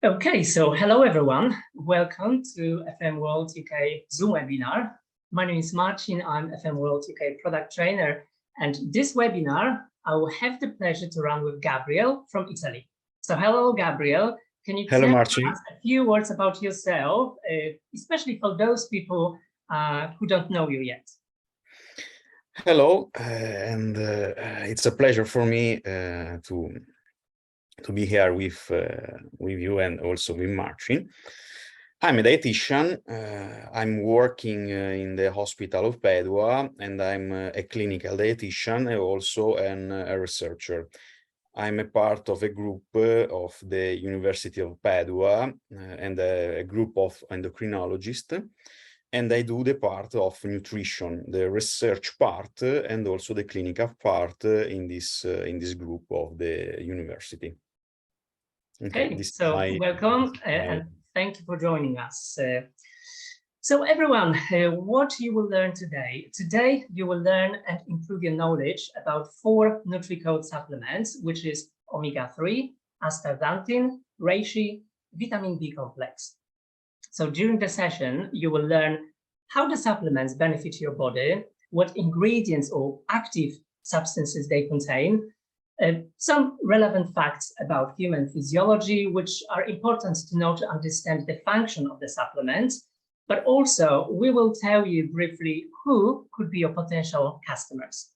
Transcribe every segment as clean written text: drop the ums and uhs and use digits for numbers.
Okay, so hello everyone. Welcome to FM World UK Zoom webinar. My name is Marcin, I'm FM World UK product trainer, and this webinar I will have the pleasure to run with Gabriel from Italy. So hello Gabriel, can you tell us a few words about yourself, especially for those people who don't know you yet? Hello, and it's a pleasure for me to be here with you and also with Marcin. I'm a dietitian. I'm working in the hospital of Padua, and I'm a clinical dietitian and also a researcher. I'm a part of a group of the University of Padua and a group of endocrinologists. And I do the part of nutrition, the research part, and also the clinical part in this group of the university. Okay, so welcome and thank you for joining us. So everyone, what you will learn today? Today you will learn and improve your knowledge about 4 Nutricode supplements, which is omega-3, astaxanthin, reishi, vitamin B complex. So during the session, you will learn how the supplements benefit your body, what ingredients or active substances they contain, some relevant facts about human physiology, which are important to know to understand the function of the supplements, but also we will tell you briefly who could be your potential customers.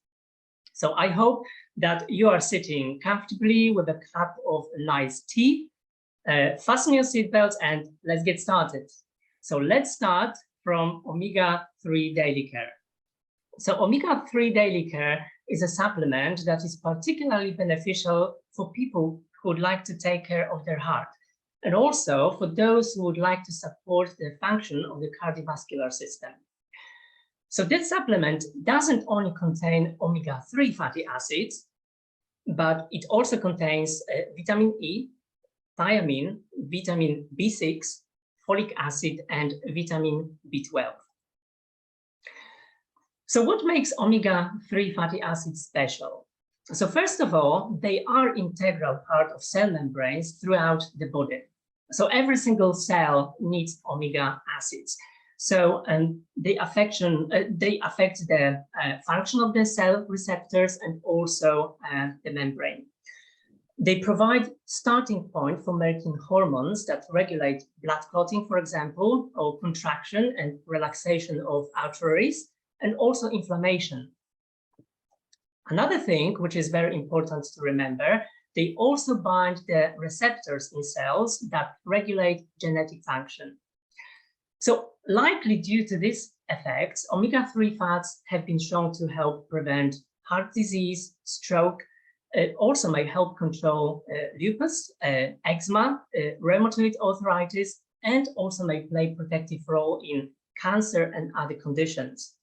So I hope that you are sitting comfortably with a cup of nice tea, fasten your seatbelts and let's get started. So let's start from omega-3 daily care. So omega-3 daily care is a supplement that is particularly beneficial for people who would like to take care of their heart, and also for those who would like to support the function of the cardiovascular system. So this supplement doesn't only contain omega-3 fatty acids, but it also contains vitamin E, thiamine, vitamin B6, folic acid, and vitamin B12. So what makes omega-3 fatty acids special? So first of all, they are integral part of cell membranes throughout the body. So every single cell needs omega acids. So they affect the function of the cell receptors and also the membrane. They provide starting point for making hormones that regulate blood clotting, for example, or contraction and relaxation of arteries, and also inflammation. Another thing which is very important to remember, they also bind the receptors in cells that regulate genetic function. So likely due to these effects, omega-3 fats have been shown to help prevent heart disease, stroke. It also may help control lupus, eczema, rheumatoid arthritis, and also may play a protective role in cancer and other conditions.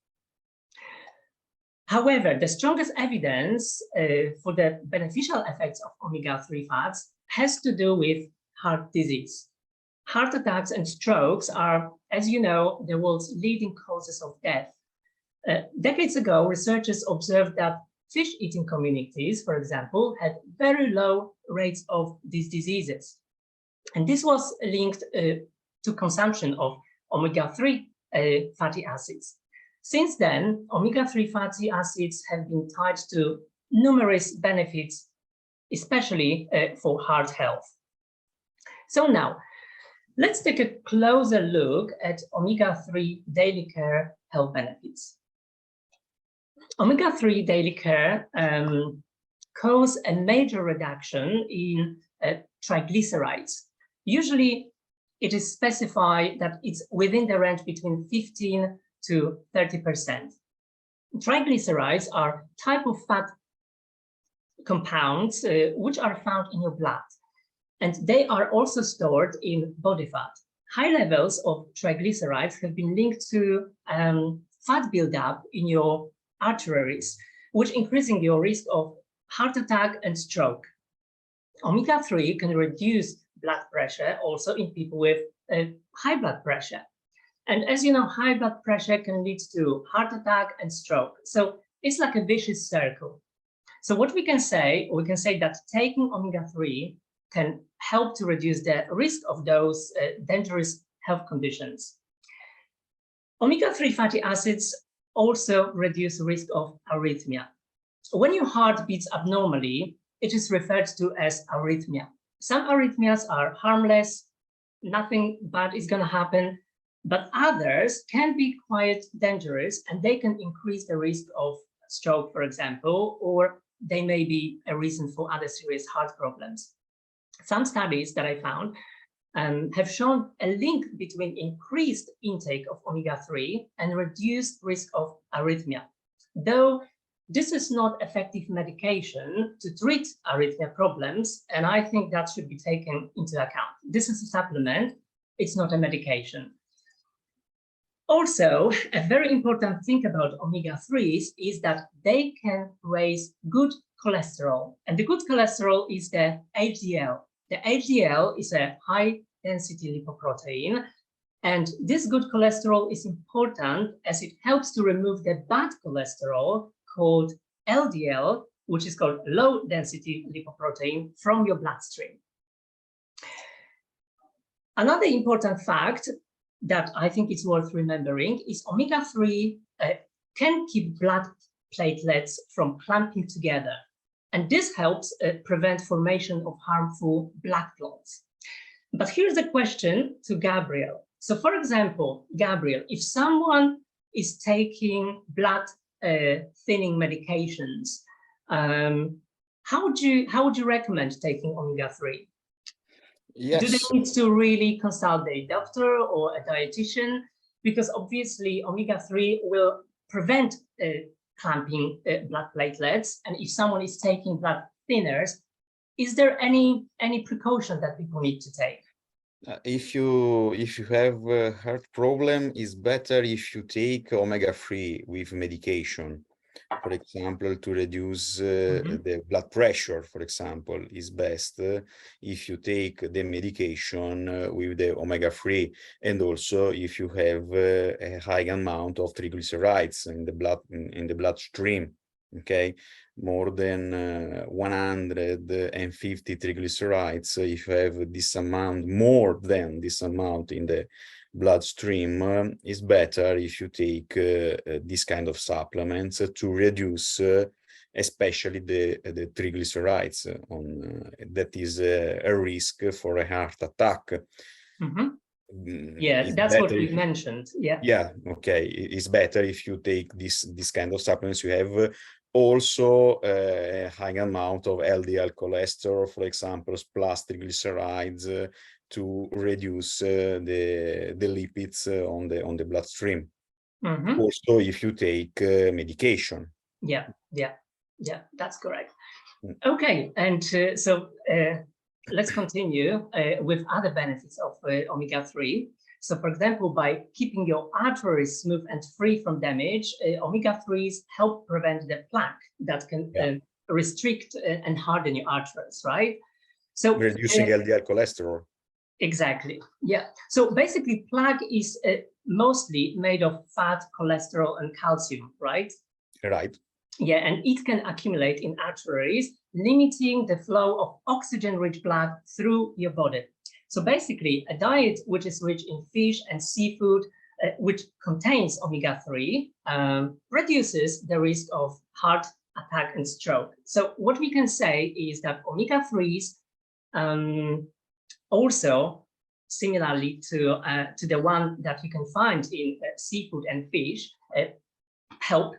However, the strongest evidence for the beneficial effects of omega-3 fats has to do with heart disease. Heart attacks and strokes are, as you know, the world's leading causes of death. Decades ago, researchers observed that fish-eating communities, for example, had very low rates of these diseases. And this was linked to consumption of omega-3 fatty acids. Since then, omega-3 fatty acids have been tied to numerous benefits, especially for heart health. So now, let's take a closer look at omega-3 daily care health benefits. Omega-3 daily care cause a major reduction in triglycerides. Usually, it is specified that it's within the range between 15 to 30%. Triglycerides are type of fat compounds which are found in your blood, and they are also stored in body fat. High levels of triglycerides have been linked to fat buildup in your arteries, which increasing your risk of heart attack and stroke. Omega-3 can reduce blood pressure also in people with high blood pressure. And as you know, high blood pressure can lead to heart attack and stroke. So it's like a vicious circle. So what we can say that taking omega-3 can help to reduce the risk of those dangerous health conditions. Omega-3 fatty acids also reduce the risk of arrhythmia. When your heart beats abnormally, it is referred to as arrhythmia. Some arrhythmias are harmless, nothing bad is going to happen, but others can be quite dangerous and they can increase the risk of stroke, for example, or they may be a reason for other serious heart problems. Some studies that I found have shown a link between increased intake of omega-3 and reduced risk of arrhythmia. Though this is not effective medication to treat arrhythmia problems, and I think that should be taken into account. This is a supplement, it's not a medication. Also, a very important thing about omega-3s is that they can raise good cholesterol, and the good cholesterol is the HDL. The HDL is a high-density lipoprotein, and this good cholesterol is important as it helps to remove the bad cholesterol called LDL, which is called low-density lipoprotein, from your bloodstream. Another important fact that I think is worth remembering is omega-3 can keep blood platelets from clumping together. And this helps prevent formation of harmful blood clots. But here's a question to Gabriel. So for example, Gabriel, if someone is taking blood thinning medications, how would you recommend taking omega-3? Yes. Do they need to really consult their doctor or a dietitian? Because obviously omega-3 will prevent clumping blood platelets. And if someone is taking blood thinners, is there any precaution that people need to take? If you have a heart problem, it's better if you take omega-3 with medication. For example, to reduce the blood pressure, for example, is best if you take the medication with the omega-3, and also if you have a high amount of triglycerides in the bloodstream. Okay, more than 150 triglycerides. If you have this amount, more than this amount in the bloodstream, is better if you take this kind of supplements to reduce especially the triglycerides. That is a risk for a heart attack. Yeah, that's what we mentioned. Yeah, okay, it's better if you take this kind of supplements. You have also a high amount of LDL cholesterol, for example, plus triglycerides, to reduce the lipids on the bloodstream. Also, if you take medication. Yeah, that's correct. Okay, and so let's continue with other benefits of omega-3. So, for example, by keeping your arteries smooth and free from damage, omega-3s help prevent the plaque that can restrict and harden your arteries, right? So reducing LDL cholesterol. Exactly. Yeah. So basically, plaque is mostly made of fat, cholesterol, and calcium, right? Right. Yeah, and it can accumulate in arteries, limiting the flow of oxygen-rich blood through your body. So basically, a diet which is rich in fish and seafood, which contains omega-3, reduces the risk of heart attack and stroke. So what we can say is that omega-3s also, similarly to the one that you can find in seafood and fish, help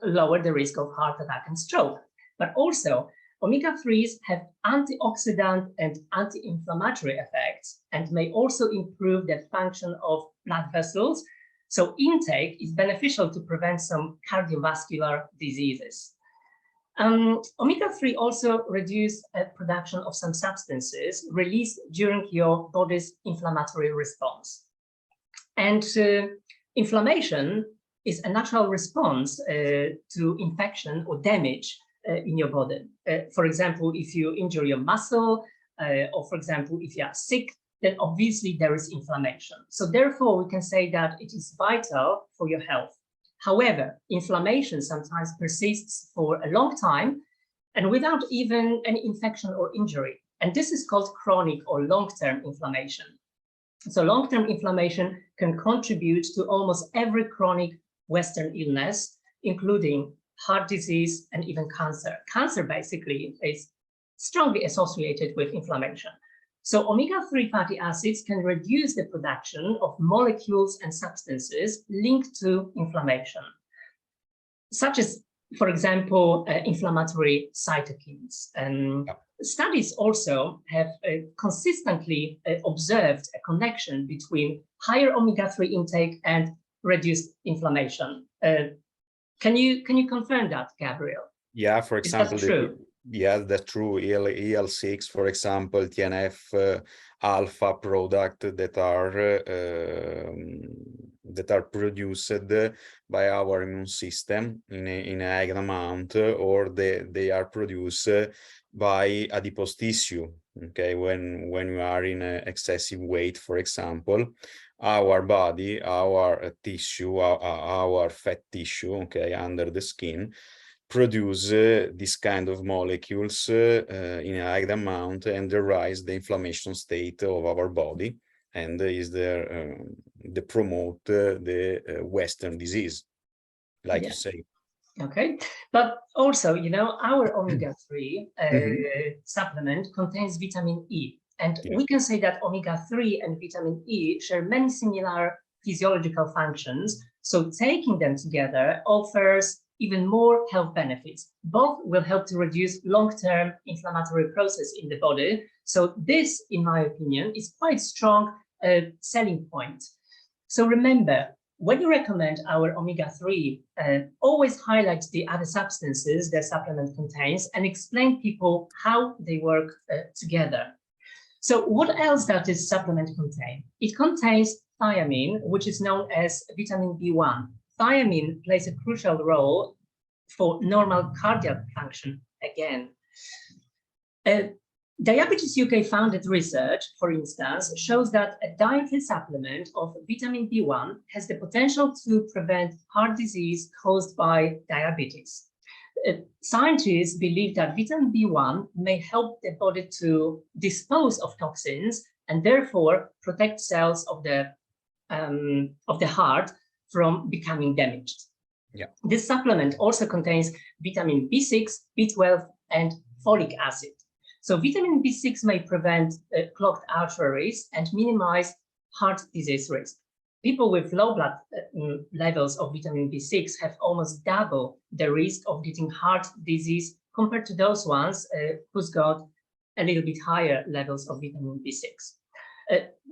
lower the risk of heart attack and stroke. But also, omega-3s have antioxidant and anti-inflammatory effects and may also improve the function of blood vessels. So intake is beneficial to prevent some cardiovascular diseases. Omega-3 also reduce production of some substances released during your body's inflammatory response. And inflammation is a natural response to infection or damage in your body. For example, if you injure your muscle, or for example, if you are sick, then obviously there is inflammation. So therefore, we can say that it is vital for your health. However, inflammation sometimes persists for a long time, and without even any infection or injury. And this is called chronic or long-term inflammation. So long-term inflammation can contribute to almost every chronic Western illness, including heart disease and even cancer. Cancer basically is strongly associated with inflammation. So omega-3 fatty acids can reduce the production of molecules and substances linked to inflammation, such as, for example, inflammatory cytokines. Studies also have consistently observed a connection between higher omega-3 intake and reduced inflammation. Can you confirm that, Gabriel? Yeah, for example, is that true? Yeah, that's true. EL6, for example, TNF alpha product that are produced by our immune system in a high amount, or they are produced by adipose tissue. Okay, when you are in excessive weight, for example, our body, our tissue, our fat tissue, okay, under the skin, produce this kind of molecules in a high amount, and rise the inflammation state of our body, and is there they promote the Western disease, like you say. Okay, but also, you know, our omega-3 supplement contains vitamin E, and we can say that omega-3 and vitamin E share many similar physiological functions, so taking them together offers even more health benefits. Both will help to reduce long-term inflammatory process in the body. So this, in my opinion, is quite strong selling point. So remember, when you recommend our omega-3, always highlight the other substances the supplement contains and explain people how they work together. So what else does this supplement contain? It contains thiamine, which is known as vitamin B1. Thiamine plays a crucial role for normal cardiac function again. Diabetes UK funded research, for instance, shows that a dietary supplement of vitamin B1 has the potential to prevent heart disease caused by diabetes. Scientists believe that vitamin B1 may help the body to dispose of toxins and therefore protect cells of the heart from becoming damaged. Yeah. This supplement also contains vitamin B6, B12, and folic acid. So vitamin B6 may prevent clogged arteries and minimize heart disease risk. People with low blood levels of vitamin B6 have almost double the risk of getting heart disease compared to those ones who's got a little bit higher levels of vitamin B6.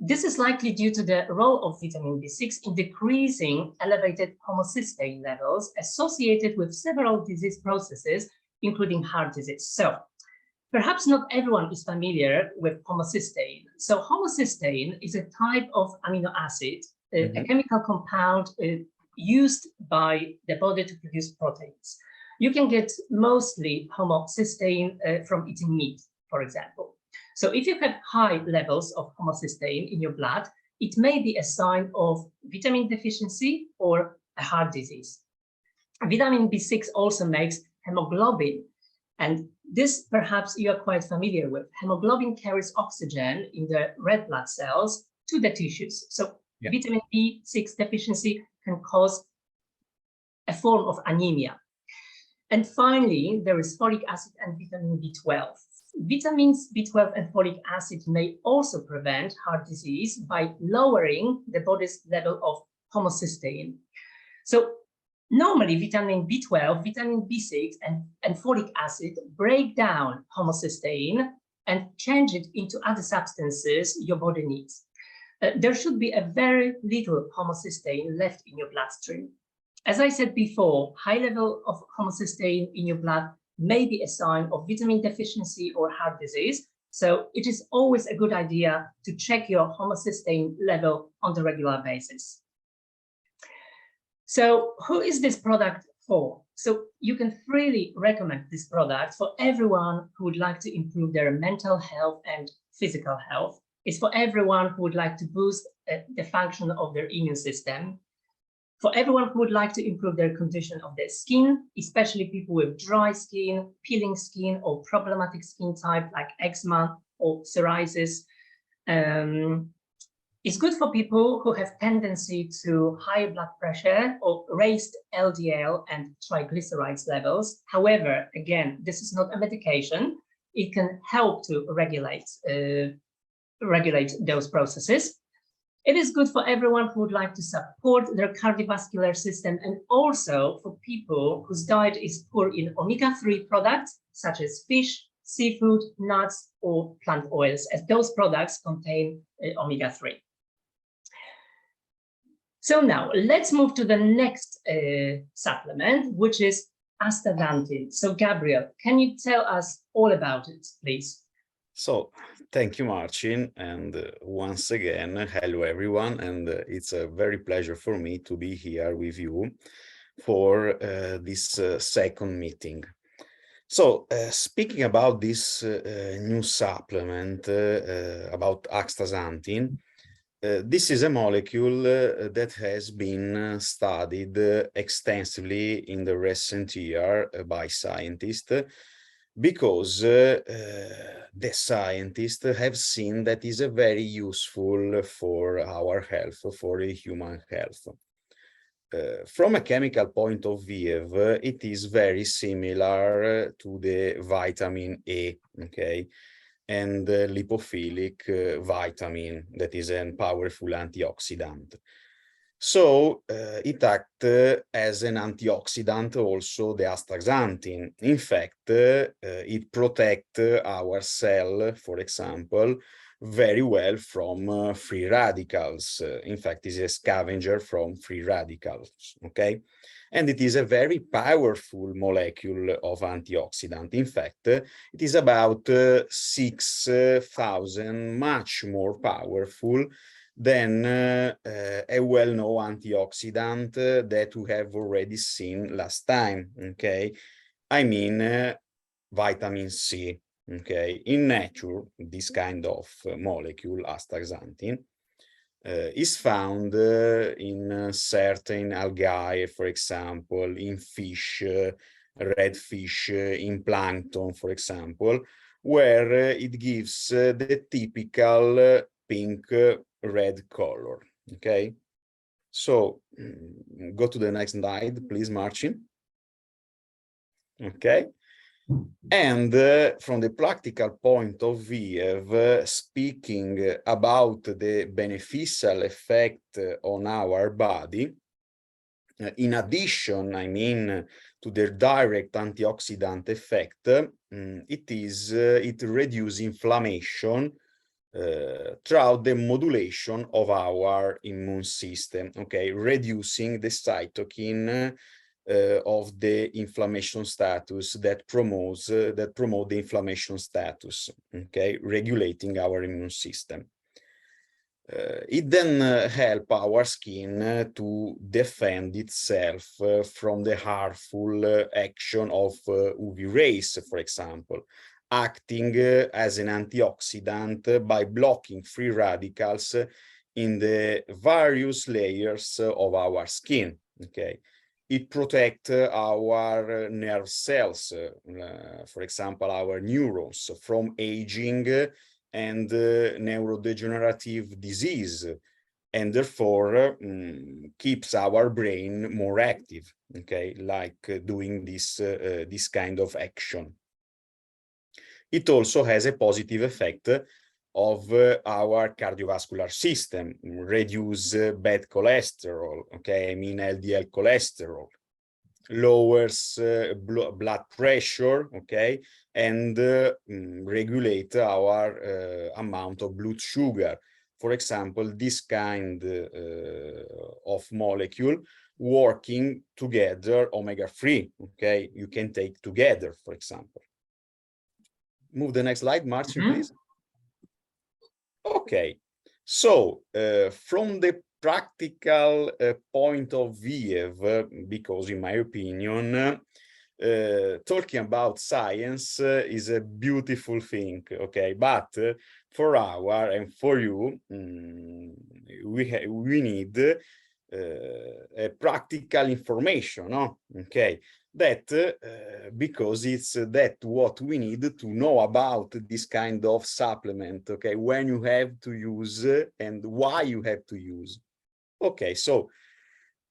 This is likely due to the role of vitamin B6 in decreasing elevated homocysteine levels associated with several disease processes, including heart disease. So perhaps not everyone is familiar with homocysteine. So homocysteine is a type of amino acid, a chemical compound used by the body to produce proteins. You can get mostly homocysteine from eating meat, for example. So if you have high levels of homocysteine in your blood, it may be a sign of vitamin deficiency or a heart disease. Vitamin B6 also makes hemoglobin, and this perhaps you are quite familiar with. Hemoglobin carries oxygen in the red blood cells to the tissues. So vitamin B6 deficiency can cause a form of anemia. And finally, there is folic acid and vitamin B12. Vitamins B12 and folic acid may also prevent heart disease by lowering the body's level of homocysteine. So normally vitamin B12, vitamin B6, and folic acid break down homocysteine and change it into other substances your body needs. There should be a very little homocysteine left in your bloodstream. As I said before, high level of homocysteine in your blood may be a sign of vitamin deficiency or heart disease. So it is always a good idea to check your homocysteine level on the regular basis. So who is this product for? So you can freely recommend this product for everyone who would like to improve their mental health and physical health. It's for everyone who would like to boost the function of their immune system. For everyone who would like to improve their condition of their skin, especially people with dry skin, peeling skin, or problematic skin type like eczema or psoriasis. It's good for people who have tendency to high blood pressure or raised LDL and triglycerides levels. However, again, this is not a medication. It can help to regulate those processes. It is good for everyone who would like to support their cardiovascular system, and also for people whose diet is poor in omega-3 products, such as fish, seafood, nuts, or plant oils, as those products contain omega-3. So now let's move to the next supplement, which is astaxanthin. So Gabriel, can you tell us all about it, please? So thank you, Marcin. And once again, hello, everyone. And it's a very pleasure for me to be here with you for this second meeting. So speaking about this new supplement, about astaxanthin, this is a molecule that has been studied extensively in the recent year by scientists, because the scientists have seen that is a very useful for our health, for the human health. From a chemical point of view, it is very similar to the vitamin A, okay, and lipophilic vitamin that is a powerful antioxidant. So it acts as an antioxidant also, the astaxanthin. In fact, it protects our cell, for example, very well from free radicals. In fact, it's a scavenger from free radicals, okay? And it is a very powerful molecule of antioxidant. In fact, it is about 6,000 much more powerful than a well-known antioxidant that we have already seen last time, okay? I mean vitamin C, okay? In nature, this kind of molecule, astaxanthin, is found in certain algae, for example, in fish, red fish, in plankton, for example, where it gives the typical pink red color, okay? So go to the next slide, please, Marcin. Okay. And from the practical point of view, speaking about the beneficial effect on our body, in addition, I mean, to the direct antioxidant effect, it reduces inflammation throughout the modulation of our immune system, okay, reducing the cytokine of the inflammation status that promote the inflammation status, okay, regulating our immune system. It then help our skin to defend itself from the harmful action of UV rays, for example, acting as an antioxidant by blocking free radicals in the various layers of our skin, okay? It protects our nerve cells, for example, our neurons, from aging and neurodegenerative disease, and therefore keeps our brain more active, okay, like doing this kind of action. It also has a positive effect of our cardiovascular system, reduce bad cholesterol, okay, I mean LDL cholesterol, lowers blood pressure, okay, and regulate our amount of blood sugar. For example, this kind of molecule working together, omega-3, okay, you can take together, for example. Move the next slide, Marcin, please. Okay, so from the practical point of view, because in my opinion, talking about science is a beautiful thing, okay, but for our and for you, we need practical information, no? Okay, that because it's that what we need to know about this kind of supplement, okay, when you have to use and why you have to use. Okay, so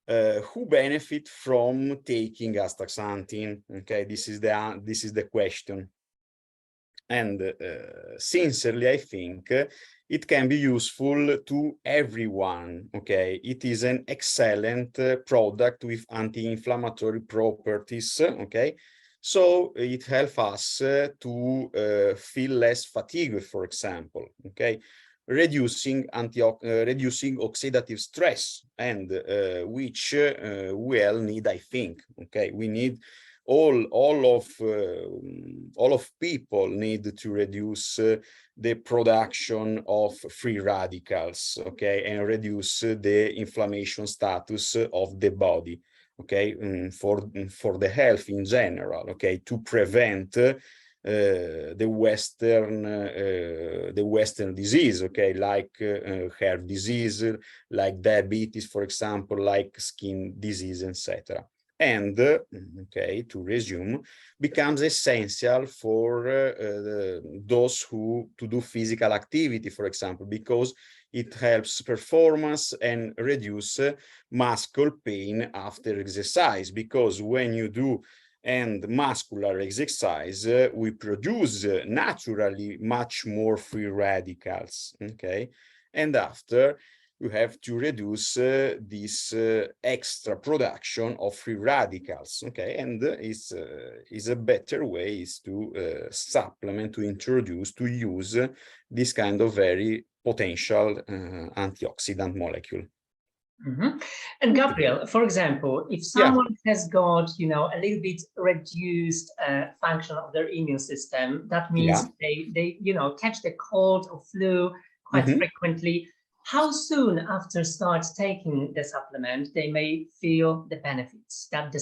who benefit from taking astaxanthin? Okay, this is the question. And sincerely, I think it can be useful to everyone. Okay, it is an excellent product with anti-inflammatory properties. Okay, so it helps us to feel less fatigue, for example. Okay, reducing oxidative stress, and which we all need, I think. Okay, we need all of people need to reduce the production of free radicals, okay, and reduce the inflammation status of the body, okay, for the health in general, okay, to prevent the Western disease, okay, like heart disease, like diabetes, for example, like skin disease, etc. And, okay, to resume, becomes essential for those who to do physical activity, for example, because it helps performance and reduce muscle pain after exercise, because when you do muscular exercise, we produce naturally much more free radicals, okay, and after you have to reduce this extra production of free radicals, okay, and is a better way is to supplement, to introduce, to use this kind of very potential antioxidant molecule. Mm-hmm. And Gabriel, for example, if someone has got, you know, a little bit reduced function of their immune system, that means they you know, catch the cold or flu quite frequently. How soon after start taking the supplement they may feel the benefits that the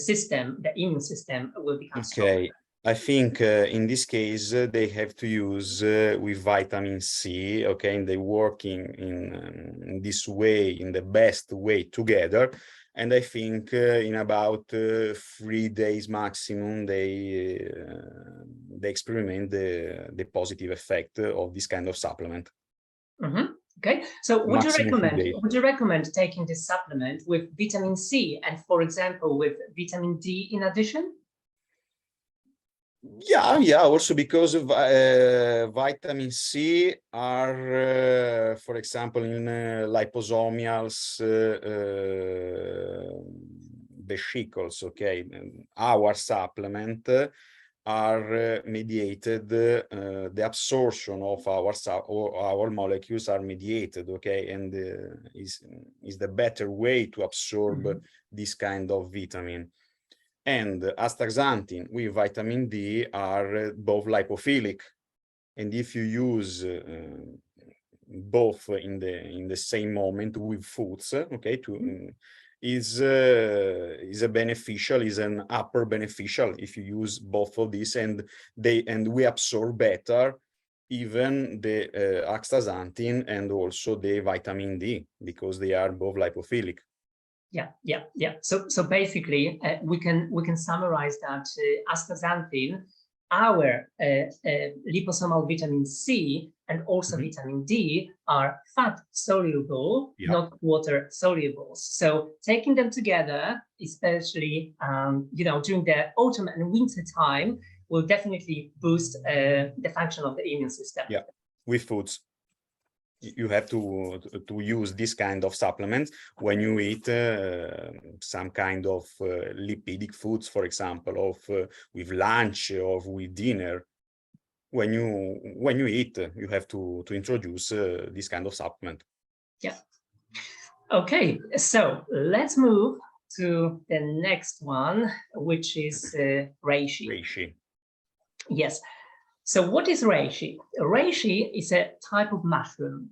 immune system will become stronger? I think in this case they have to use with vitamin C, okay, and they working in this way, in the best way together. And I think in about 3 days maximum, they experiment the positive effect of this kind of supplement. Okay, so would you recommend taking this supplement with vitamin C and, for example, with vitamin D in addition? Yeah, also because of vitamin C are, for example, in liposomal vesicles, okay, our supplement are mediated, the absorption of our molecules are mediated, okay, and is the better way to absorb this kind of vitamin. And astaxanthin with vitamin D are both lipophilic, and if you use both in the same moment with foods, okay, is an upper beneficial if you use both of these, and we absorb better even the astaxanthin and also the vitamin D, because they are both lipophilic. Yeah. So basically, we can summarize that astaxanthin, our liposomal vitamin C, and also vitamin D are fat soluble, not water soluble. So taking them together, especially you know, during the autumn and winter time, will definitely boost the function of the immune system. Yeah, with foods. You have to use this kind of supplements when you eat some kind of lipidic foods, for example, of with lunch or with dinner. When you eat, you have to introduce this kind of supplement. Yeah. Okay, so let's move to the next one, which is reishi. Reishi. Yes. So what is reishi? Reishi is a type of mushroom.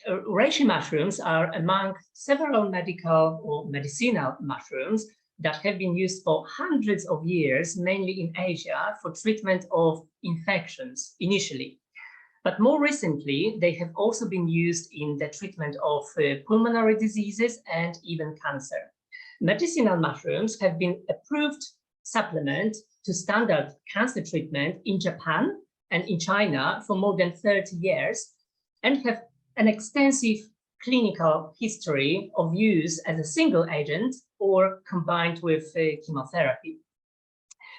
Reishi mushrooms are among several medical or medicinal mushrooms that have been used for hundreds of years, mainly in Asia, for treatment of infections initially. But more recently, they have also been used in the treatment of pulmonary diseases and even cancer. Medicinal mushrooms have been approved supplement to standard cancer treatment in Japan and in China for more than 30 years and have an extensive clinical history of use as a single agent or combined with chemotherapy.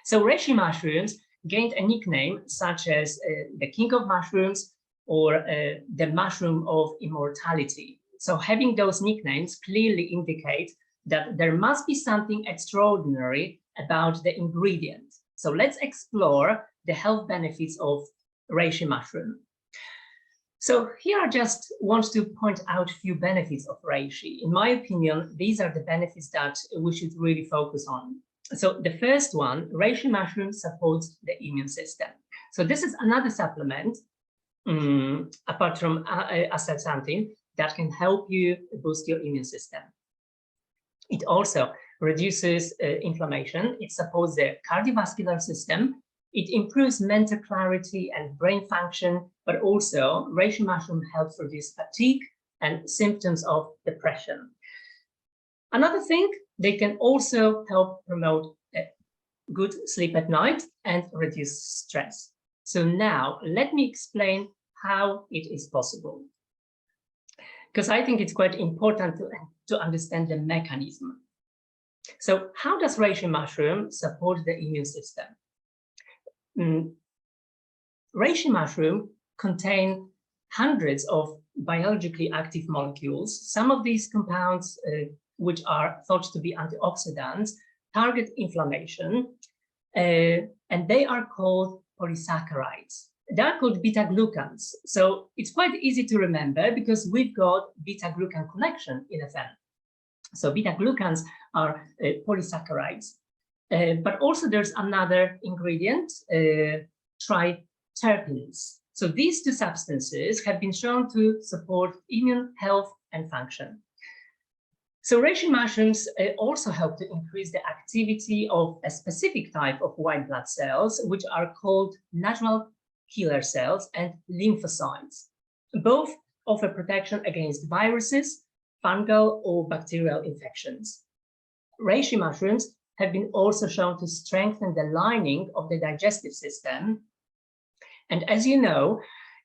So reishi mushrooms gained a nickname such as the king of mushrooms or the mushroom of immortality. So having those nicknames clearly indicate that there must be something extraordinary about the ingredient. So let's explore the health benefits of reishi mushroom. So here I just want to point out a few benefits of reishi. In my opinion, these are the benefits that we should really focus on. So the first one, reishi mushroom supports the immune system. So this is another supplement, apart from astaxanthin, that can help you boost your immune system. It also reduces inflammation. It supports the cardiovascular system. It improves mental clarity and brain function, but also reishi mushroom helps reduce fatigue and symptoms of depression. Another thing, they can also help promote good sleep at night and reduce stress. So now let me explain how it is possible, because I think it's quite important to understand the mechanism. So how does reishi mushroom support the immune system? Reishi mushroom contain hundreds of biologically active molecules. Some of these compounds, which are thought to be antioxidants, target inflammation, and they are called polysaccharides. They are called beta-glucans. So it's quite easy to remember because we've got beta-glucan connection in FM. So beta-glucans are polysaccharides. But also there's another ingredient, triterpenes. So these two substances have been shown to support immune health and function. So reishi mushrooms also help to increase the activity of a specific type of white blood cells, which are called natural killer cells and lymphocytes. Both offer protection against viruses, fungal or bacterial infections. Reishi mushrooms have been also shown to strengthen the lining of the digestive system. And as you know,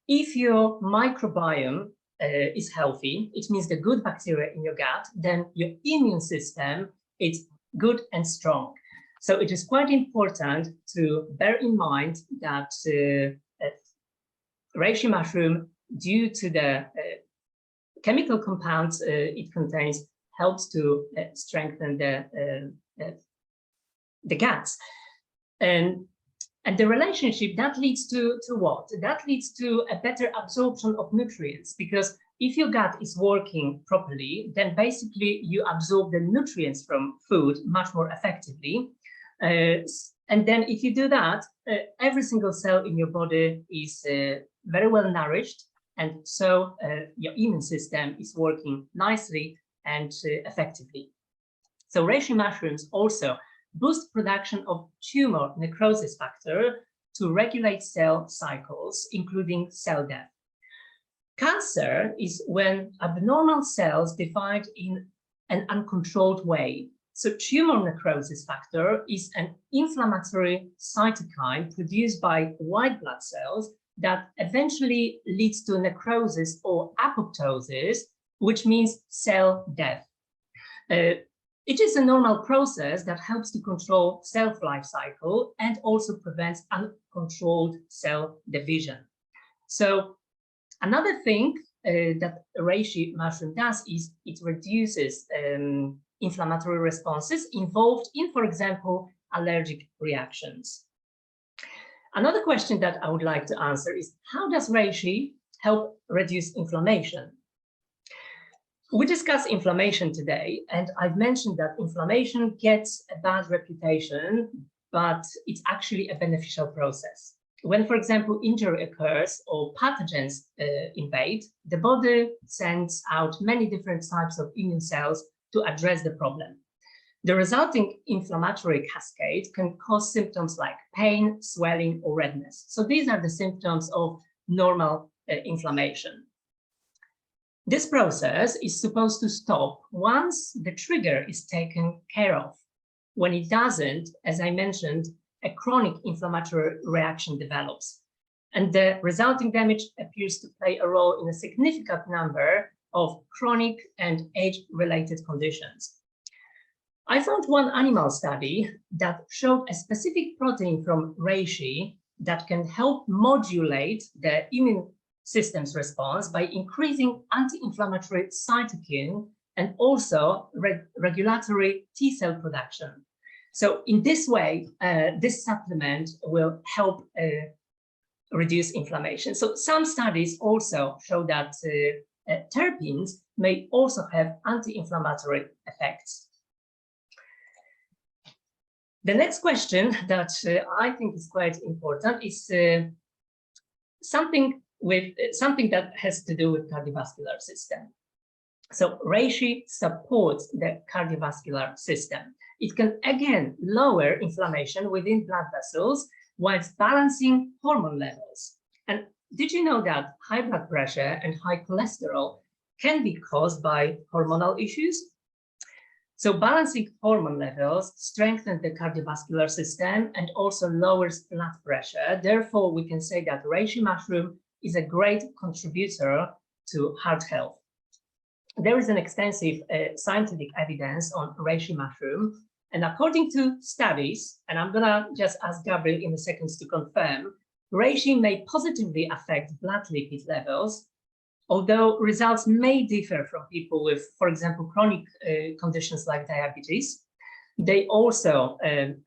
if your microbiome is healthy, it means the good bacteria in your gut, then your immune system is good and strong. So it is quite important to bear in mind that reishi mushroom, due to the chemical compounds it contains, helps to strengthen the guts. And the relationship that leads to what? That leads to a better absorption of nutrients, because if your gut is working properly, then basically you absorb the nutrients from food much more effectively. And then if you do that, every single cell in your body is very well nourished, and so your immune system is working nicely and effectively. So reishi mushrooms also boost production of tumor necrosis factor to regulate cell cycles, including cell death. Cancer is when abnormal cells divide in an uncontrolled way. So tumor necrosis factor is an inflammatory cytokine produced by white blood cells that eventually leads to necrosis or apoptosis, which means cell death. It is a normal process that helps to control cell life cycle and also prevents uncontrolled cell division. So another thing that reishi mushroom does is it reduces inflammatory responses involved in, for example, allergic reactions. Another question that I would like to answer is, how does reishi help reduce inflammation? We discussed inflammation today, and I've mentioned that inflammation gets a bad reputation, but it's actually a beneficial process. When, for example, injury occurs or pathogens invade, the body sends out many different types of immune cells to address the problem. The resulting inflammatory cascade can cause symptoms like pain, swelling, or redness. So these are the symptoms of normal inflammation. This process is supposed to stop once the trigger is taken care of. When it doesn't, as I mentioned, a chronic inflammatory reaction develops, and the resulting damage appears to play a role in a significant number of chronic and age-related conditions. I found one animal study that showed a specific protein from reishi that can help modulate the immune system's response by increasing anti-inflammatory cytokine and also regulatory T cell production. So in this way, this supplement will help reduce inflammation. So some studies also show that terpenes may also have anti-inflammatory effects. The next question that I think is quite important is something that has to do with cardiovascular system. So reishi supports the cardiovascular system. It can again lower inflammation within blood vessels whilst balancing hormone levels. And did you know that high blood pressure and high cholesterol can be caused by hormonal issues? So balancing hormone levels strengthens the cardiovascular system and also lowers blood pressure. Therefore, we can say that reishi mushroom is a great contributor to heart health. There is an extensive scientific evidence on reishi mushroom, and according to studies, and I'm gonna just ask Gabriel in a second to confirm, reishi may positively affect blood lipid levels, although results may differ from people with, for example, chronic conditions like diabetes. They also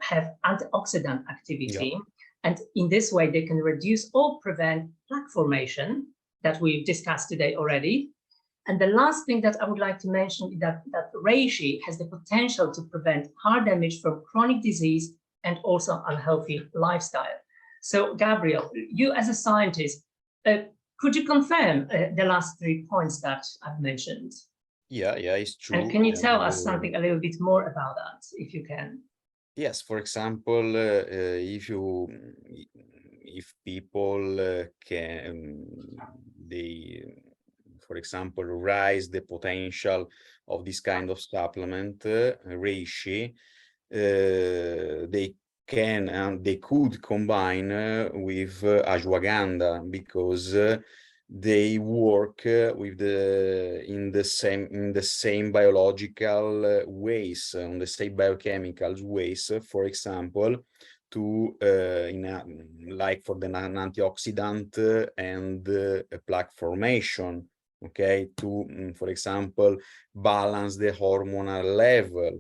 have antioxidant activity, and in this way they can reduce or prevent plaque formation that we've discussed today already. And the last thing that I would like to mention is that reishi has the potential to prevent heart damage from chronic disease and also unhealthy lifestyle. So Gabriel, you as a scientist, could you confirm the last 3 points that I've mentioned? Yeah, it's true. And can you tell us something a little bit more about that, if you can? Yes, for example, if people for example, raise the potential of this kind of supplement, reishi, they can and they could combine with ashwagandha, because they work with in the same biological ways, on the same biochemical ways. For example, to like for the antioxidant and plaque formation. Okay, to for example balance the hormonal level,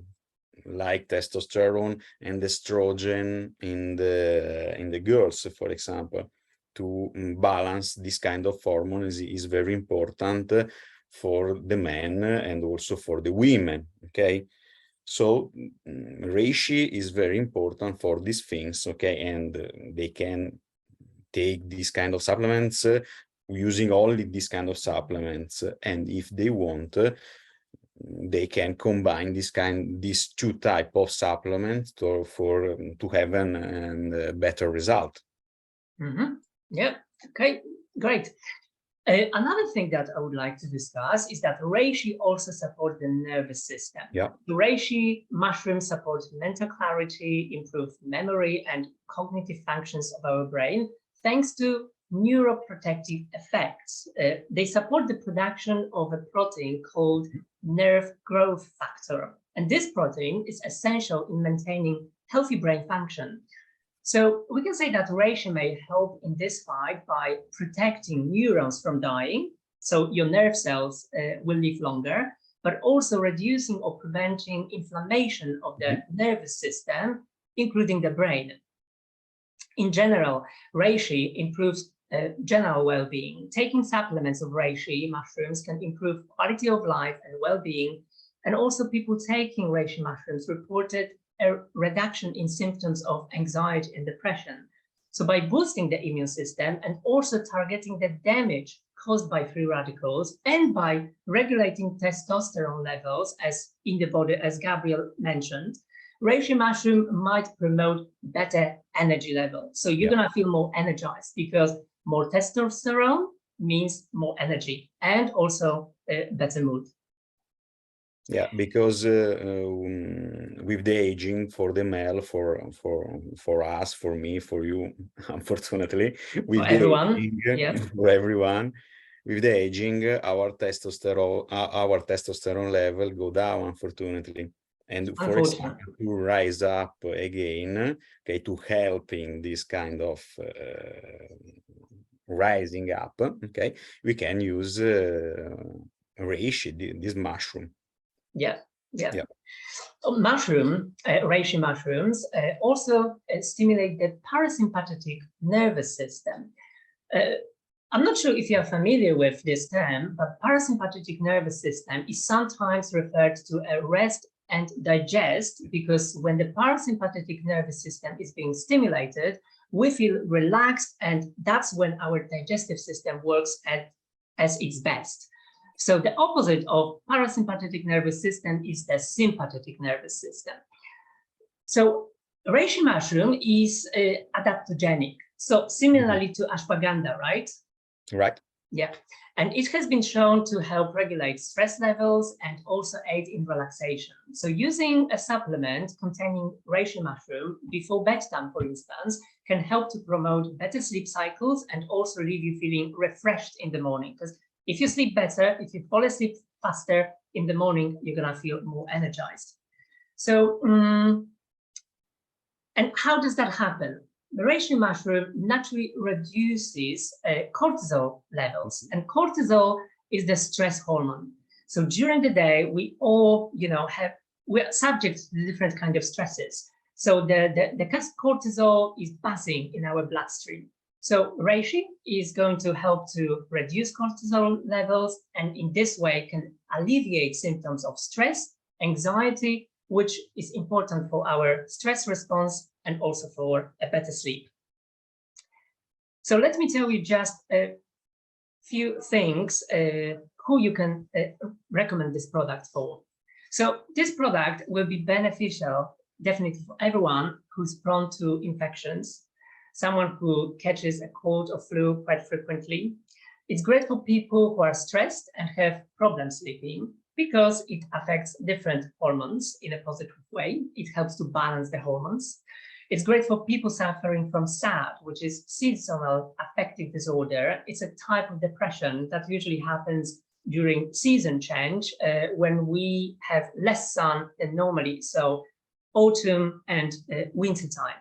like testosterone and estrogen in the girls, for example. To balance this kind of hormones is very important for the men and also for the women. Okay, so reishi is very important for these things. Okay, and they can take these kind of supplements using only this kind of supplements, and if they want, they can combine these two type of supplements to have a better result. Yeah, okay, great. Another thing that I would like to discuss is that reishi also supports the nervous system. The reishi mushroom supports mental clarity, improves memory and cognitive functions of our brain, thanks to neuroprotective effects. They support the production of a protein called nerve growth factor, and this protein is essential in maintaining healthy brain function. So we can say that reishi may help in this fight by protecting neurons from dying, so your nerve cells will live longer, but also reducing or preventing inflammation of the nervous system, including the brain. In general, reishi improves general well-being. Taking supplements of reishi mushrooms can improve quality of life and well-being, and also people taking reishi mushrooms reported a reduction in symptoms of anxiety and depression. So by boosting the immune system and also targeting the damage caused by free radicals, and by regulating testosterone levels as in the body, as Gabriel mentioned, reishi mushroom might promote better energy levels. So you're gonna feel more energized because More testosterone means more energy and also better mood. Yeah, because with the aging, for the male, for us, for me, for you, unfortunately, with the aging, yeah. for everyone, with the aging, our testosterone level go down, unfortunately. And for example, to rise up again, okay, to helping this kind of rising up, okay, we can use reishi, this mushroom. Yeah. Reishi mushrooms also stimulate the parasympathetic nervous system. I'm not sure if you're familiar with this term, but parasympathetic nervous system is sometimes referred to as rest and digest, because when the parasympathetic nervous system is being stimulated, we feel relaxed, and that's when our digestive system works as its best. So the opposite of parasympathetic nervous system is the sympathetic nervous system. So reishi mushroom is adaptogenic. So similarly to ashwagandha, right? Right. Yeah. And it has been shown to help regulate stress levels and also aid in relaxation. So using a supplement containing reishi mushroom before bedtime, for instance, can help to promote better sleep cycles and also leave you feeling refreshed in the morning. Because if you sleep better, if you fall asleep faster in the morning, you're going to feel more energized. So, and how does that happen? The reishi mushroom naturally reduces cortisol levels, and cortisol is the stress hormone. So during the day, we all, we're subject to different kinds of stresses. So the cortisol is buzzing in our bloodstream. So reishi is going to help to reduce cortisol levels, and in this way can alleviate symptoms of stress, anxiety, which is important for our stress response and also for a better sleep. So let me tell you just a few things who you can recommend this product for. So this product will be beneficial definitely for everyone who's prone to infections, someone who catches a cold or flu quite frequently. It's great for people who are stressed and have problems sleeping, because it affects different hormones in a positive way. It helps to balance the hormones. It's great for people suffering from SAD, which is seasonal affective disorder. It's a type of depression that usually happens during season change when we have less sun than normally, so autumn and winter time.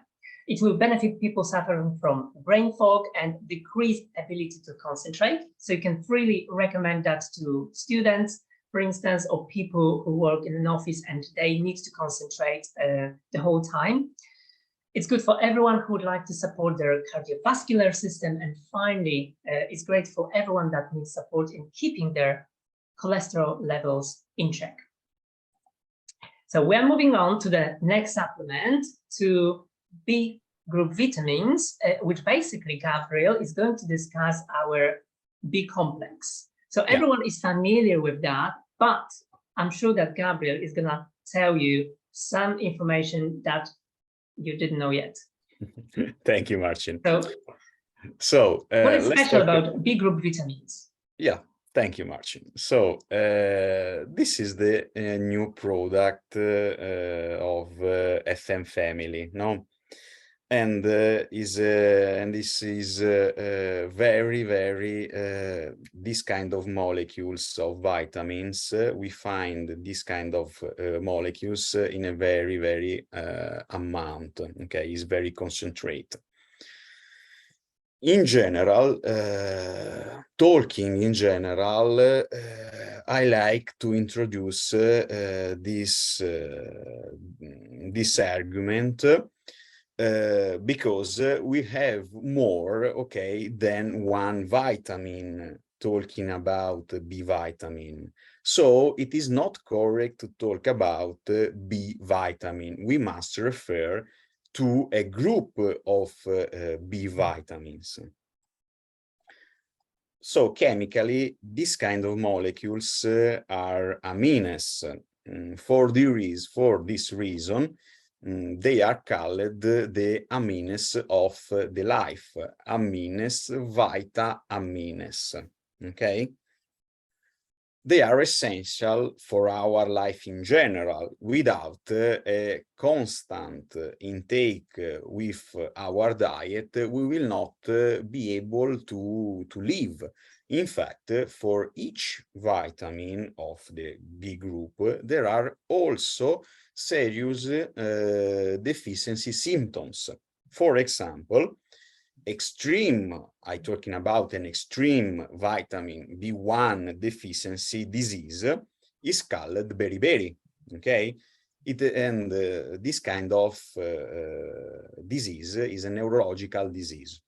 It will benefit people suffering from brain fog and decreased ability to concentrate. So you can freely recommend that to students, for instance, or people who work in an office and they need to concentrate the whole time. It's good for everyone who would like to support their cardiovascular system. And finally, it's great for everyone that needs support in keeping their cholesterol levels in check. So we're moving on to the next supplement, to B group vitamins, which basically Gabriel is going to discuss our B complex. So everyone is familiar with that, but I'm sure that Gabriel is going to tell you some information that you didn't know yet. Thank you, Marcin. So what is special about B group vitamins? Yeah, thank you, Marcin. So this is the new product of FM family, no? And this is very, this kind of molecules of vitamins. We find this kind of molecules in a very amount. Okay, is very concentrated. In general, talking in general, I like to introduce this argument. Because we have more, okay, than one vitamin talking about B vitamin. So it is not correct to talk about B vitamin. We must refer to a group of B vitamins. So chemically, this kind of molecules are amines. For this reason, they are called the amines of the life, amines, vita amines, okay? They are essential for our life in general. Without a constant intake with our diet, we will not be able to live. In fact, for each vitamin of the B group, there are also serious deficiency symptoms. For example, I'm talking about an extreme vitamin B1 deficiency disease is called beriberi, okay? This kind of disease is a neurological disease,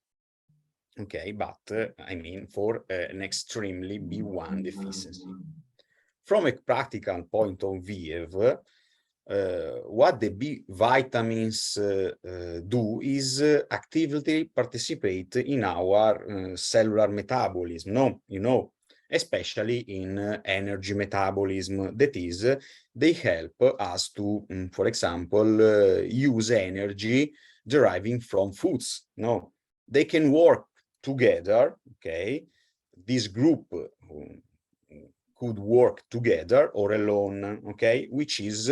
okay? But I mean for an extremely B1 deficiency. From a practical point of view, what the B vitamins do is actively participate in our cellular metabolism, especially in energy metabolism. That is, they help us to, for example, use energy deriving from foods. They can work together, okay? This group could work together or alone, okay? Which is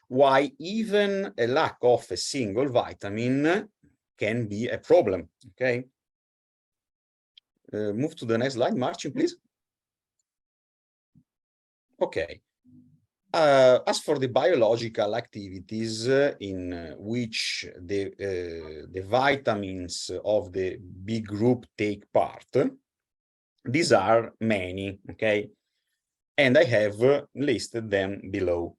why even a lack of a single vitamin can be a problem, okay? Move to the next slide, Marcin, please. Okay. As for the biological activities in which the vitamins of the B group take part, these are many, okay? And I have listed them below.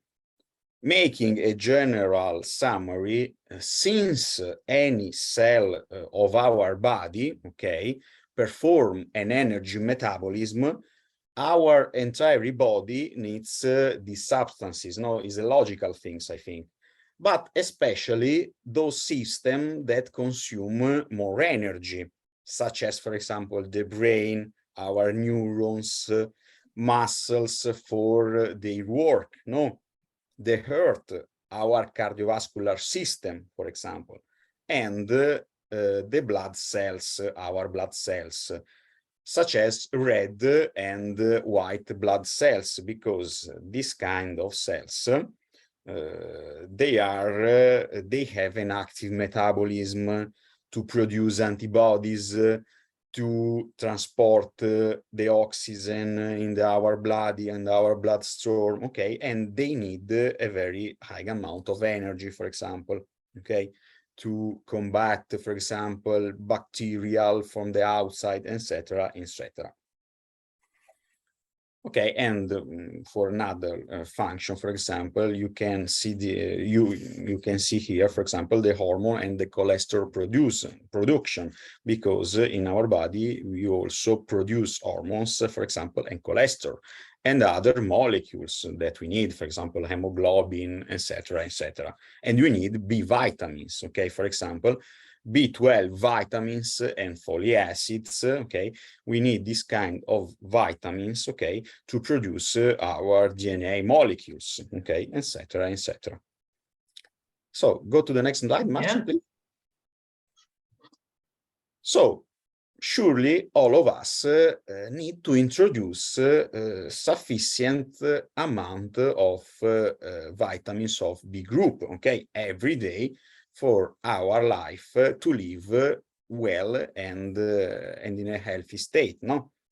Making a general summary, since any cell of our body, okay, perform an energy metabolism, our entire body needs these substances. It's a logical thing, I think. But especially those systems that consume more energy, such as, for example, the brain, our neurons, muscles for their work, the heart, our cardiovascular system, for example, and the blood cells, our blood cells, such as red and white blood cells, because this kind of cells, they have an active metabolism to produce antibodies, to transport the oxygen in our body and our bloodstream, okay? And they need a very high amount of energy, for example, okay? To combat, for example, bacterial from the outside, etc., etc. Okay, and for another function, for example, you can see you can see here, for example, the hormone and the cholesterol production, because in our body we also produce hormones, for example, and cholesterol, and other molecules that we need, for example, hemoglobin, etc., etc. And we need B vitamins, okay, for example, B12 vitamins and folic acids, okay? We need this kind of vitamins, okay, to produce our DNA molecules, okay, etc., etc. So go to the next slide, Marcin, please. So surely all of us need to introduce sufficient amount of vitamins of B group, okay, every day for our life to live well and in a healthy state,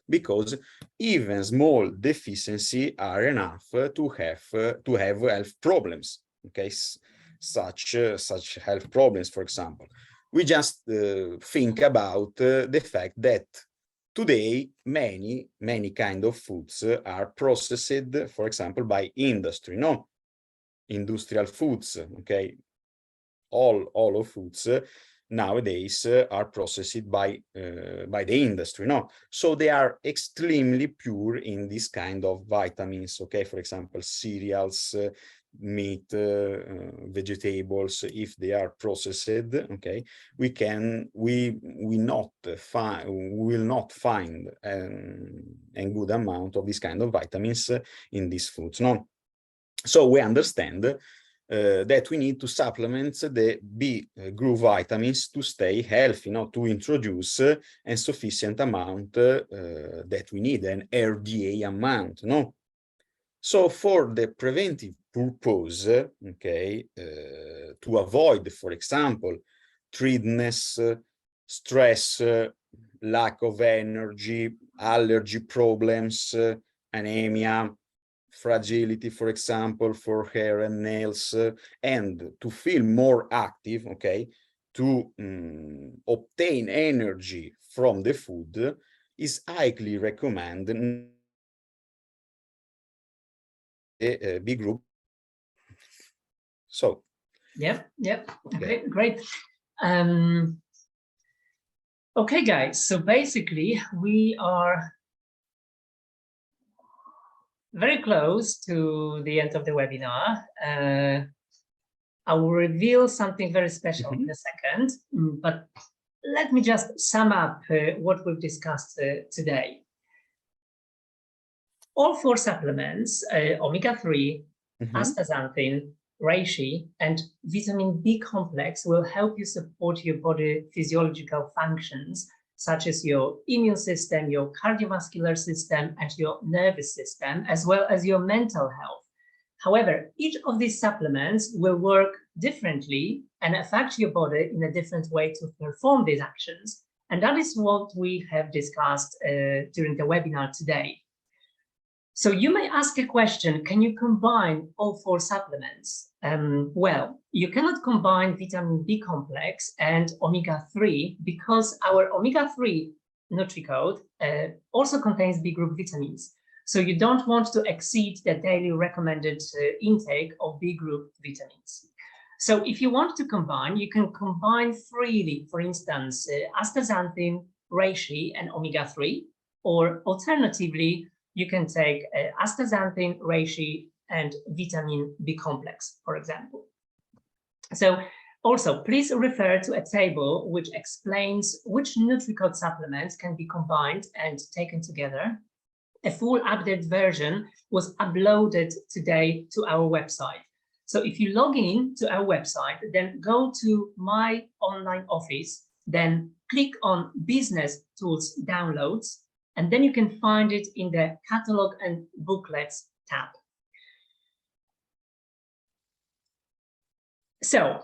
because even small deficiency are enough to have health problems, okay, such health problems, for example. We just think about the fact that today many kind of foods are processed, for example, by industry, industrial foods, okay? All of foods nowadays are processed by the industry, so they are extremely pure in this kind of vitamins, okay? For example, cereals, meat, vegetables, if they are processed, okay, we will not find a good amount of this kind of vitamins in these foods, So we understand that we need to supplement the B group vitamins to stay healthy, to introduce a sufficient amount that we need, an RDA amount, So for the preventive purpose, to avoid, for example, tiredness, stress, lack of energy, allergy problems, anemia, fragility, for example, for hair and nails, and to feel more active, to obtain energy from the food, is highly recommended a B group. So yep, okay, great. Okay, guys, so basically we are very close to the end of the webinar. I will reveal something very special in a second, but let me just sum up what we've discussed today. All 4 supplements, omega-3, astaxanthin, reishi, and vitamin B complex will help you support your body physiological functions, such as your immune system, your cardiovascular system, and your nervous system, as well as your mental health. However, each of these supplements will work differently and affect your body in a different way to perform these actions. And that is what we have discussed during the webinar today. So you may ask a question, can you combine all 4 supplements? Well, you cannot combine vitamin B complex and omega-3 because our omega-3 Nutricode also contains B group vitamins. So you don't want to exceed the daily recommended intake of B group vitamins. So if you want to combine, you can combine freely, for instance, astaxanthin, reishi, and omega-3, or alternatively, you can take astaxanthin, reishi, and vitamin B complex, for example. So also, please refer to a table which explains which Nutricode supplements can be combined and taken together. A full updated version was uploaded today to our website. So if you log in to our website, then go to My Online Office, then click on Business Tools Downloads, and then you can find it in the Catalog and Booklets tab. So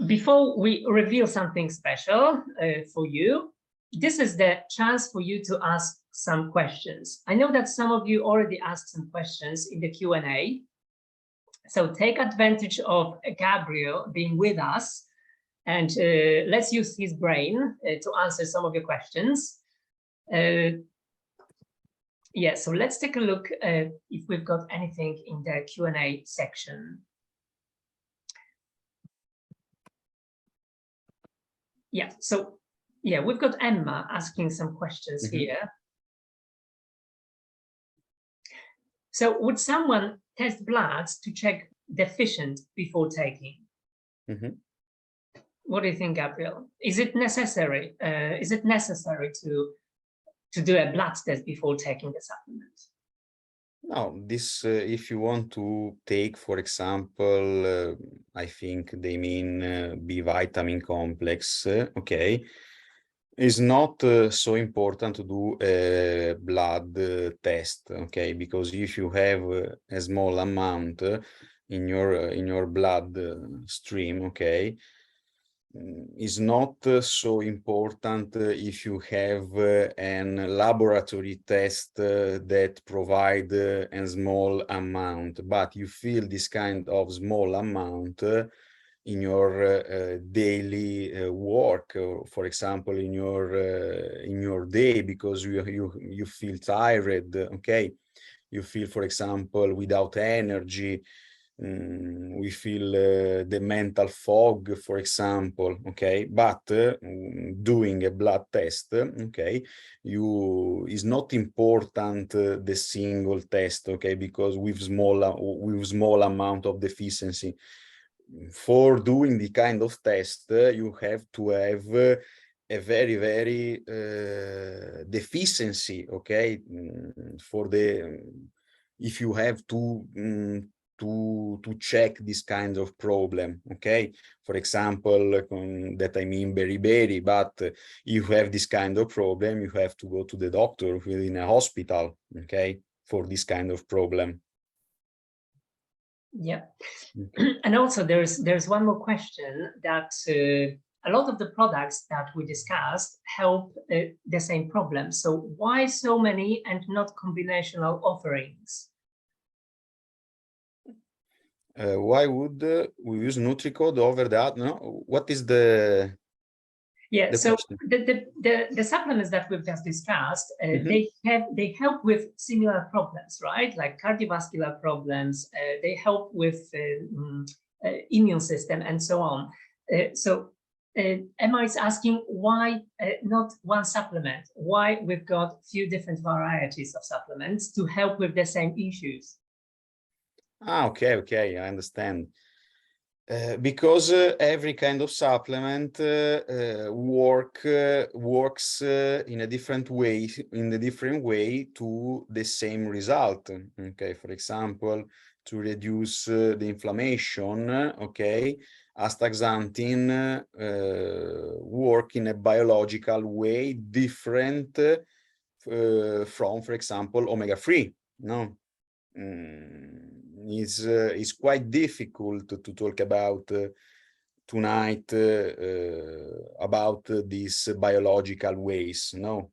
before we reveal something special for you, this is the chance for you to ask some questions. I know that some of you already asked some questions in the Q&A. So take advantage of Gabriel being with us, and let's use his brain to answer some of your questions. Yeah, so let's take a look if we've got anything in the Q&A section. Yeah, so yeah, we've got Emma asking some questions here. So would someone test bloods to check deficient before taking? What do you think, Gabriel? Is it necessary? To do a blood test before taking the supplement? No, this if you want to take, for example, I think they mean B vitamin complex, it's not so important to do a blood test, because if you have a small amount in your blood stream, is not so important if you have an laboratory test that provide a small amount, but you feel this kind of small amount in your daily work, for example, in your day, because you feel tired, you feel, for example, without energy. We feel the mental fog, for example, but doing a blood test, is not important the single test, because with small amount of deficiency. For doing the kind of test, you have to have a very, very deficiency, for the if you have to to check this kind of problem. Okay, for example, that I mean beriberi, but if you have this kind of problem, you have to go to the doctor within a hospital, okay, for this kind of problem. Yeah. Okay. And also there's one more question that a lot of the products that we discussed help the same problem. So why so many and not combinational offerings? Why would we use Nutricode over that? No, what is the so the supplements that we've just discussed, they help with similar problems, right? Like cardiovascular problems. They help with immune system and so on. Emma is asking why not one supplement? Why we've got few different varieties of supplements to help with the same issues? Okay, I understand. Because every kind of supplement works in a different way, to the same result. Okay, for example, to reduce the inflammation. Okay, Astaxanthin work in a biological way different from, for example, omega-3. No. Is quite difficult to talk about tonight about these biological ways. No,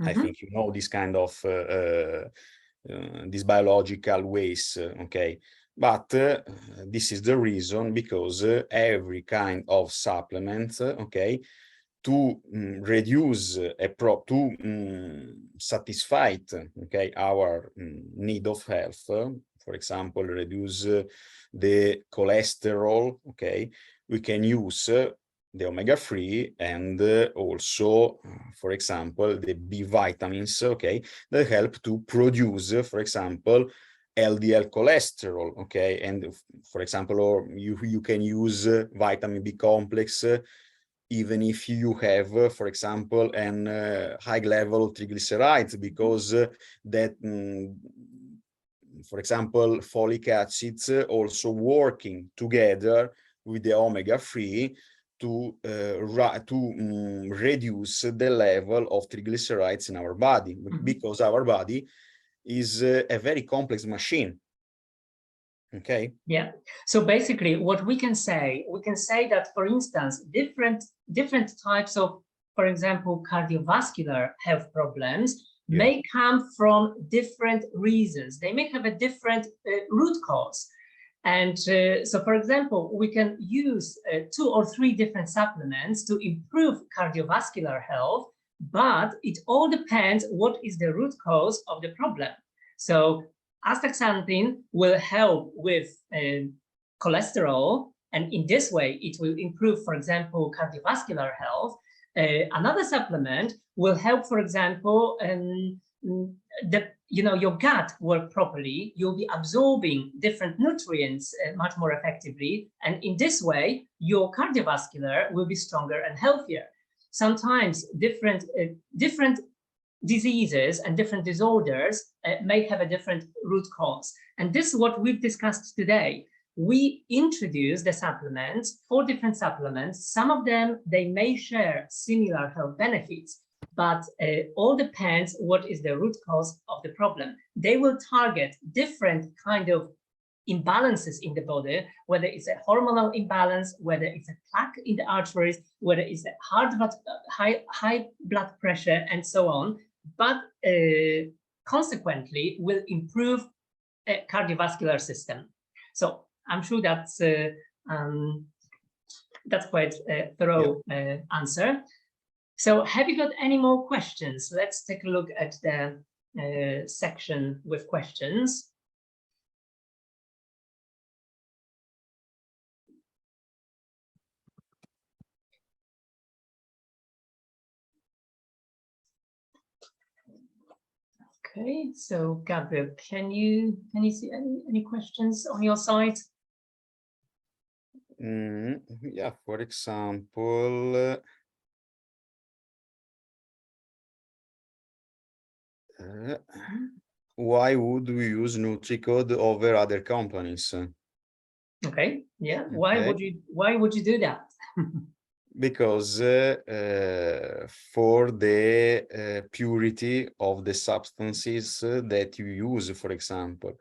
I think you know this kind of these biological ways. Okay, but this is the reason, because every kind of supplement, okay, to reduce to satisfy, okay, our need of health, for example, reduce the cholesterol, okay, we can use the omega-3 and also, for example, the B vitamins, okay, that help to produce, for example, LDL cholesterol, okay, and for example, or you can use vitamin B complex even if you have, for example, an high level of triglycerides, because that, for example, folic acids also working together with the omega-3 to reduce the level of triglycerides in our body, because our body is a very complex machine. Okay. Yeah. So basically, what we can say that, for instance, different types of, for example, cardiovascular health problems may come from different reasons. They may have a different root cause. And so, for example, we can use 2 or 3 different supplements to improve cardiovascular health, but it all depends what is the root cause of the problem. So Astaxanthin will help with cholesterol, and in this way it will improve, for example, cardiovascular health. Another supplement will help, for example, your gut work properly. You'll be absorbing different nutrients much more effectively, and in this way your cardiovascular will be stronger and healthier. Sometimes different diseases and different disorders may have a different root cause. And this is what we've discussed today. We introduce the supplements, 4 different supplements. Some of them, they may share similar health benefits, but all depends what is the root cause of the problem. They will target different kind of imbalances in the body, whether it's a hormonal imbalance, whether it's a plaque in the arteries, whether it's a high blood pressure, and so on. But consequently will improve a cardiovascular system. So I'm sure that's quite a thorough answer. So have you got any more questions? Let's take a look at the section with questions. Okay, so Gabriel, can you see any questions on your side? Yeah, for example, why would we use Nutricode over other companies? Okay, yeah. Okay. Why would you do that? Because for the purity of the substances that you use, for example.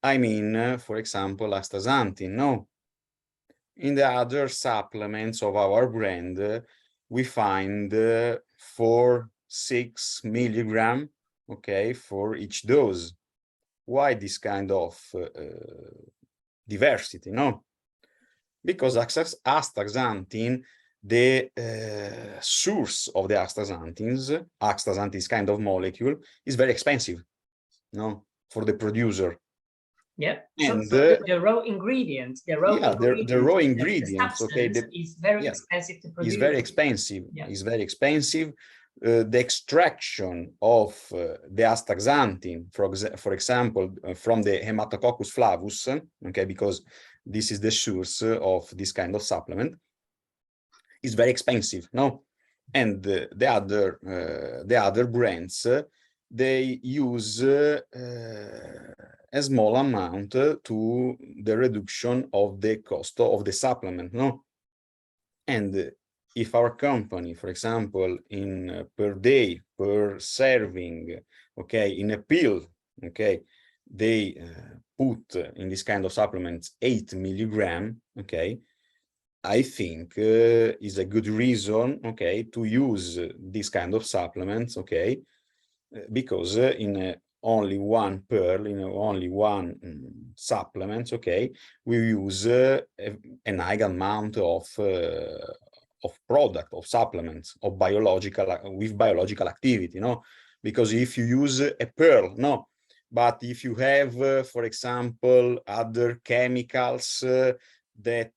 I mean, for example, Astaxanthin, no? In the other supplements of our brand, we find 4-6 milligram, okay, for each dose. Why this kind of diversity, no? Because astaxanthin, the source of the astaxanthin kind of molecule is very expensive, no, for the producer. Yeah. And so the raw ingredient, the raw ingredients, okay, is very expensive to produce. It's very expensive. Yeah. It's very expensive. The extraction of the astaxanthin, for example, from the Haematococcus flavus, okay, because this is the source of this kind of supplement, is very expensive, no? And the other brands, they use a small amount to the reduction of the cost of the supplement, no? And if our company, for example, in per day, per serving, okay, in a pill, okay, they put in this kind of supplements 8 milligram, okay, I think is a good reason, okay, to use this kind of supplements, okay, because in only one pearl, in only one supplement, okay, we use an high amount of product, of supplements, of with biological activity, no? Because if you use a pearl, no, but if you have, for example, other chemicals that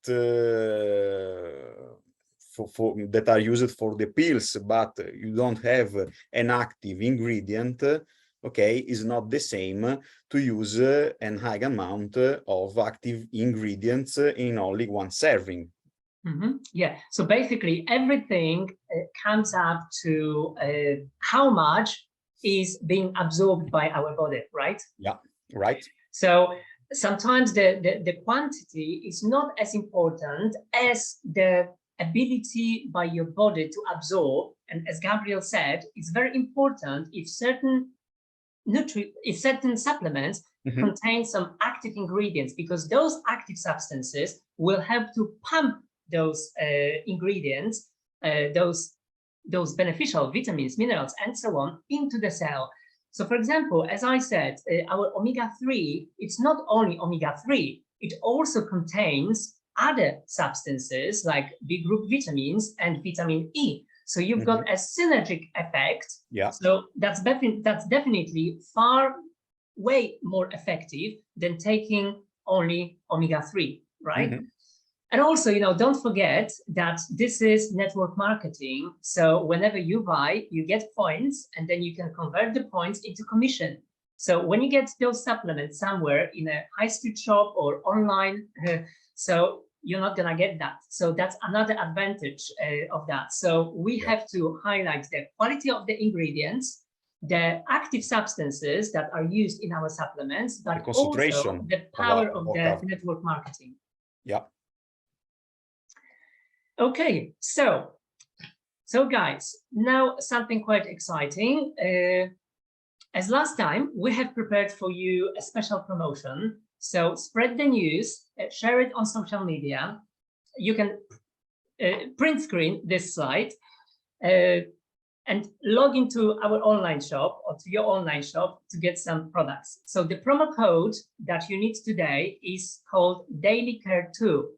that are used for the pills, but you don't have an active ingredient, okay, is not the same to use a high amount of active ingredients in only one serving. Mm-hmm. Yeah, so basically everything comes up to how much is being absorbed by our body, right? Yeah, right. So sometimes the quantity is not as important as the ability by your body to absorb. And as Gabriel said, it's very important if certain supplements contain some active ingredients, because those active substances will help to pump those ingredients, those beneficial vitamins, minerals, and so on into the cell. So, for example, as I said, our omega-3, it's not only omega-3, it also contains other substances like B group vitamins and vitamin E. So you've got a synergic effect. Yeah. So that's definitely way more effective than taking only omega-3, right? And also, don't forget that this is network marketing. So whenever you buy, you get points, and then you can convert the points into commission. So when you get those supplements somewhere in a high street shop or online, so you're not gonna get that. So that's another advantage of that. So we have to highlight the quality of the ingredients, the active substances that are used in our supplements, but also the power of the network marketing. Yeah. Okay, so guys, now something quite exciting. As last time, we have prepared for you a special promotion. So spread the news, share it on social media. You can print screen this slide and log into our online shop or to your online shop to get some products. So the promo code that you need today is called Daily Care 2.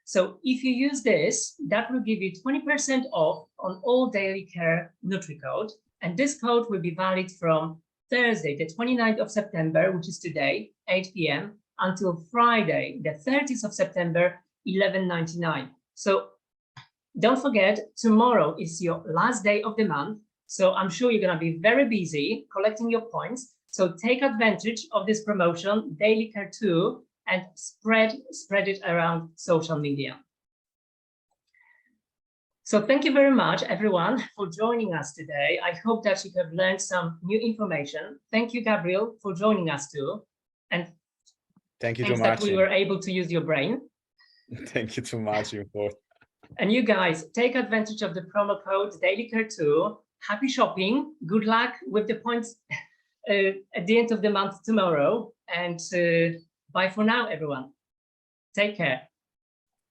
So if you use this, that will give you 20% off on all Daily Care Nutricode. And this code will be valid from Thursday, the 29th of September, which is today, 8 p.m., until Friday, the 30th of September, 11:99. So don't forget, tomorrow is your last day of the month. So I'm sure you're going to be very busy collecting your points. So take advantage of this promotion, Daily Care 2, and spread it around social media. So thank you very much, everyone, for joining us today. I hope that you have learned some new information. Thank you, Gabriel, for joining us too. And thank you thanks too much. that we were able to use your brain. Thank you too much. And you guys, take advantage of the promo code DailyCare2. Happy shopping. Good luck with the points at the end of the month tomorrow. And bye for now, everyone. Take care.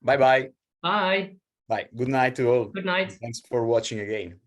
Bye-bye. Bye. Bye. Good night to all. Good night. Thanks for watching again.